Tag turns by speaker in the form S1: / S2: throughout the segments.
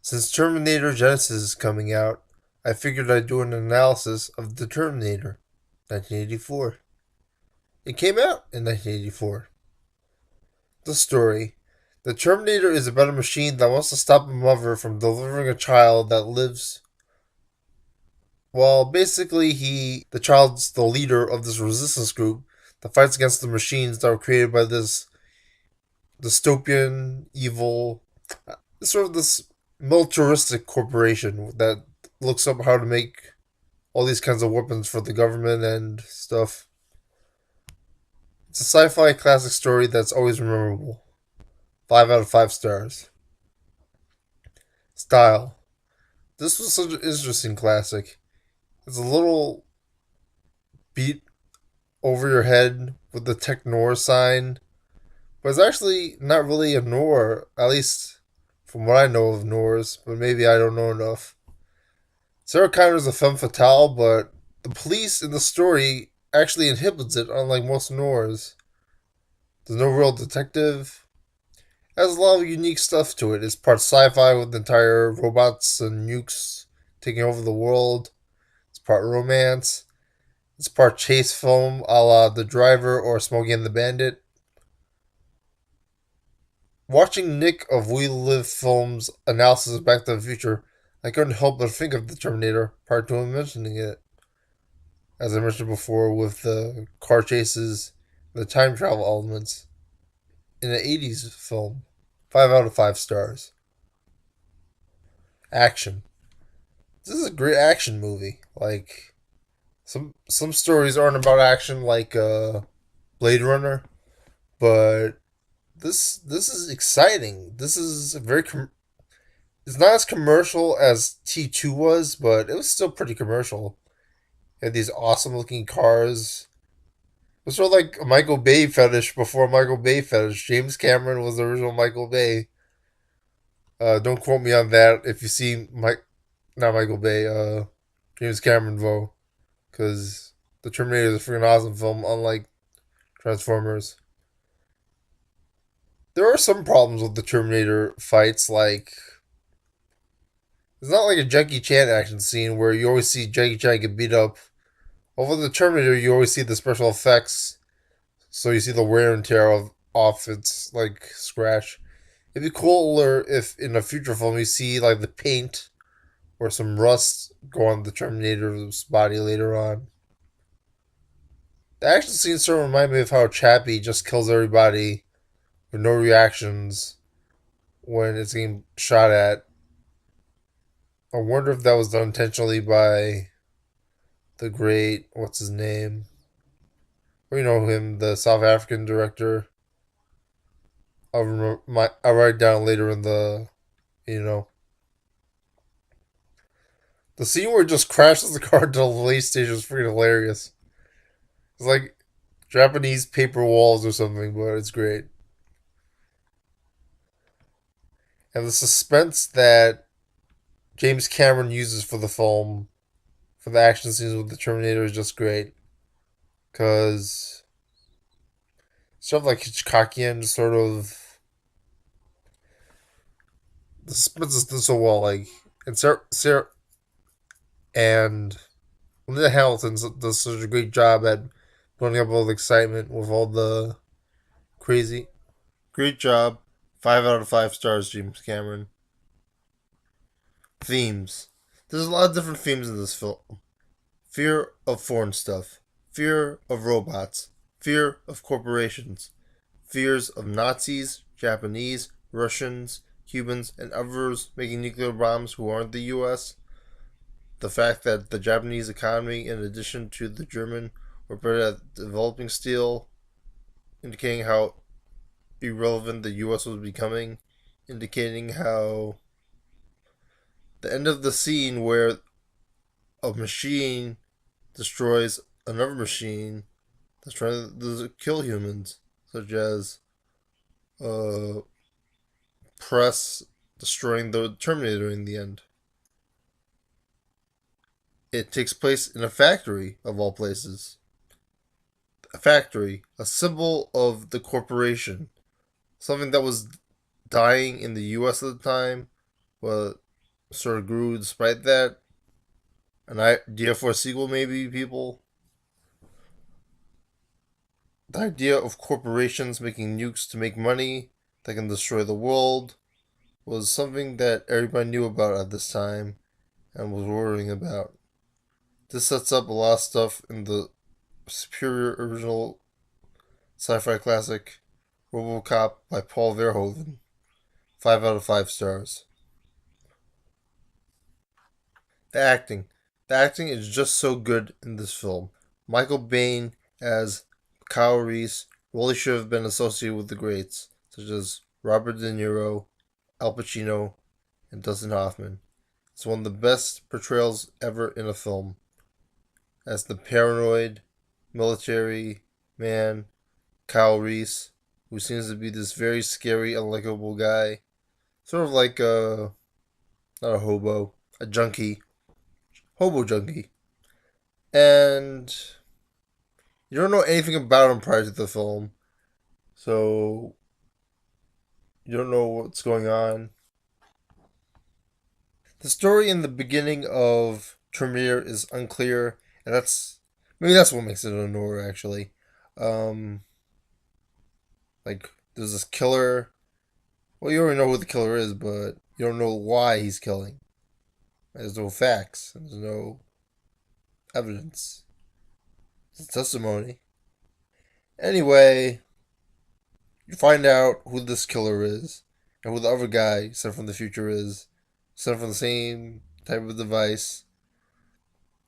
S1: Since Terminator Genesis is coming out, I figured I'd do an analysis of the Terminator, 1984. It came out in 1984. The story. The Terminator is about a machine that wants to stop a mother from delivering a child that lives. Well, basically, the child's the leader of this resistance group that fights against the machines that were created by this dystopian, evil, sort of this militaristic corporation that looks up how to make all these kinds of weapons for the government and stuff. It's a sci-fi classic story that's always memorable. 5 out of 5 stars. Style. This was such an interesting classic. It's a little beat over your head with the tech noir sign, but it's actually not really a noir, at least from what I know of noirs, but maybe I don't know enough. Sarah Connor's a femme fatale, but the police in the story actually inhibits it, unlike most noirs. There's no real detective. It has a lot of unique stuff to it. It's part sci-fi with entire robots and nukes taking over the world. It's part romance. It's part chase film a la The Driver or Smokey and the Bandit. Watching Nick of We Live Films analysis of Back to the Future, I couldn't help but think of the Terminator prior to him mentioning it. As I mentioned before, with the car chases, the time travel elements in an 80s film. 5 out of 5 stars. Action. This is a great action movie. Like some stories aren't about action, like Blade Runner, but this is exciting. This is it's not as commercial as T2 was, but it was still pretty commercial. It had these awesome looking cars. It was sort of like a Michael Bay fetish before Michael Bay fetish. James Cameron was the original Michael Bay. Don't quote me on that. If you see not Michael Bay, James Cameron though, because the Terminator is a freaking awesome film, unlike Transformers. There are some problems with the Terminator fights, like it's not like a Jackie Chan action scene where you always see Jackie Chan get beat up. Over the Terminator, you always see the special effects, so you see the wear and tear off its like scratch. It'd be cooler if in a future film you see like the paint or some rust go on the Terminator's body later on. The action scenes sort of remind me of how Chappie just kills everybody with no reactions when it's getting shot at. I wonder if that was done intentionally by the great, what's his name? Well, you know him, the South African director. I'll write down later in the, you know, the scene where it just crashes the car into the police station is freaking hilarious. It's like Japanese paper walls or something, but it's great. And the suspense that James Cameron uses for the film, for the action scenes with the Terminator, is just great. Because stuff like Hitchcockian, sort of, the suspense is done so well. Like, and Sarah and Linda Hamilton does such a great job at building up all the excitement with all the crazy. Great job. 5 out of 5 stars, James Cameron. Themes. There's a lot of different themes in this film. Fear of foreign stuff. Fear of robots. Fear of corporations. Fears of Nazis, Japanese, Russians, Cubans, and others making nuclear bombs who aren't the US. The fact that the Japanese economy, in addition to the German, were better at developing steel, indicating how irrelevant the US was becoming, indicating how the end of the scene where a machine destroys another machine that's trying to kill humans, such as uh, Press destroying the Terminator in the end. It takes place in a factory, of all places. A factory, a symbol of the corporation. Something that was dying in the US at the time, but sort of grew despite that. An idea for a sequel, maybe, people? The idea of corporations making nukes to make money that can destroy the world was something that everybody knew about at this time and was worrying about. This sets up a lot of stuff in the superior original sci-fi classic RoboCop by Paul Verhoeven. 5 out of 5 stars. The acting. The acting is just so good in this film. Michael Biehn as Kyle Reese really should have been associated with the greats, such as Robert De Niro, Al Pacino, and Dustin Hoffman. It's one of the best portrayals ever in a film. As the paranoid military man, Kyle Reese, who seems to be this very scary, unlikable guy. Sort of like not a hobo, a junkie. Hobo junkie. And you don't know anything about him prior to the film. So you don't know what's going on. The story in the beginning of Terminator is unclear, and that's what makes it a noir actually. Um, like there's this killer. Well, you already know who the killer is, but you don't know why he's killing. There's no facts. There's no evidence. It's testimony. Anyway, you find out who this killer is and who the other guy sent from the future is. Sent from the same type of device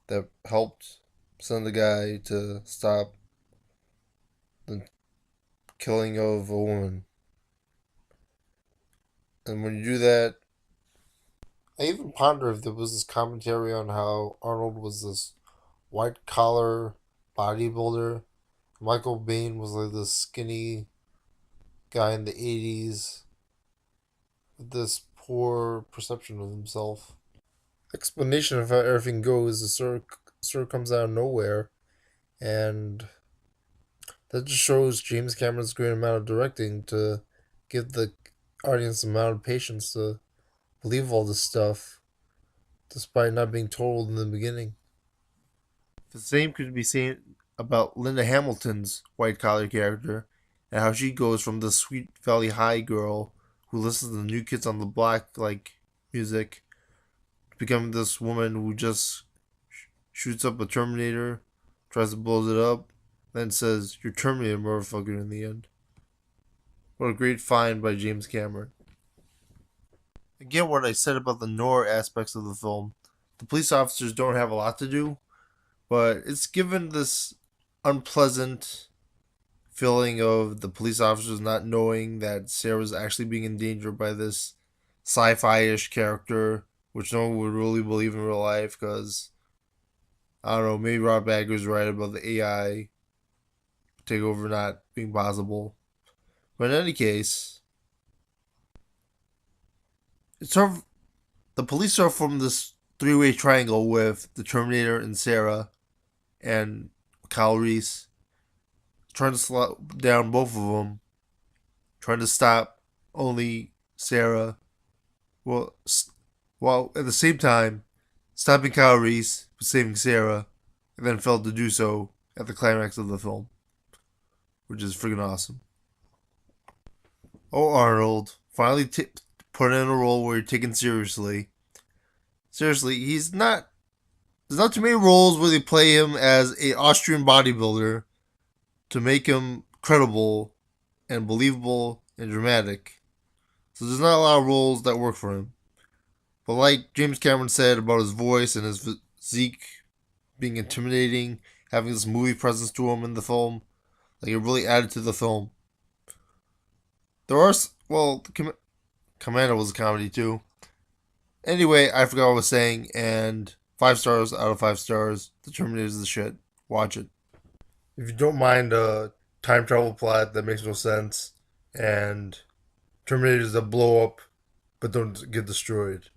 S1: that helped send the guy to stop the killing of a woman. And when you do that, I even ponder if there was this commentary on how Arnold was this white collar bodybuilder. Michael Biehn was like this skinny guy in the 80s with this poor perception of himself. Explanation of how everything goes is sort of comes out of nowhere, and that just shows James Cameron's great amount of directing to give the audience a amount of patience to believe all this stuff despite not being told in the beginning. The same could be said about Linda Hamilton's white collar character and how she goes from the Sweet Valley High girl who listens to the New Kids on the Block like music to become this woman who just shoots up a Terminator, tries to blow it up, then says, "You're Terminator, motherfucker," in the end. What a great find by James Cameron. Again, what I said about the noir aspects of the film. The police officers don't have a lot to do, but it's given this unpleasant feeling of the police officers not knowing that Sarah's actually being endangered by this sci-fi-ish character, which no one would really believe in real life because, I don't know, maybe Rob Bagger's right about the AI takeover not being possible. But in any case, it's sort of, the police are from this three-way triangle with the Terminator and Sarah and Kyle Reese, trying to slow down both of them, trying to stop only Sarah, well, while at the same time stopping Kyle Reese but saving Sarah, and then failed to do so at the climax of the film, which is freaking awesome. Oh, Arnold, finally put in a role where you're taken seriously. Seriously, he's not. There's not too many roles where they play him as a Austrian bodybuilder to make him credible and believable and dramatic. So there's not a lot of roles that work for him. But like James Cameron said about his voice and his physique being intimidating, having this movie presence to him in the film, like it really added to the film. There are, well, Commando was a comedy too. Anyway, I forgot what I was saying, and 5 stars out of 5 stars. The Terminator's the shit. Watch it. If you don't mind a time travel plot that makes no sense, and Terminators that blow up but don't get destroyed.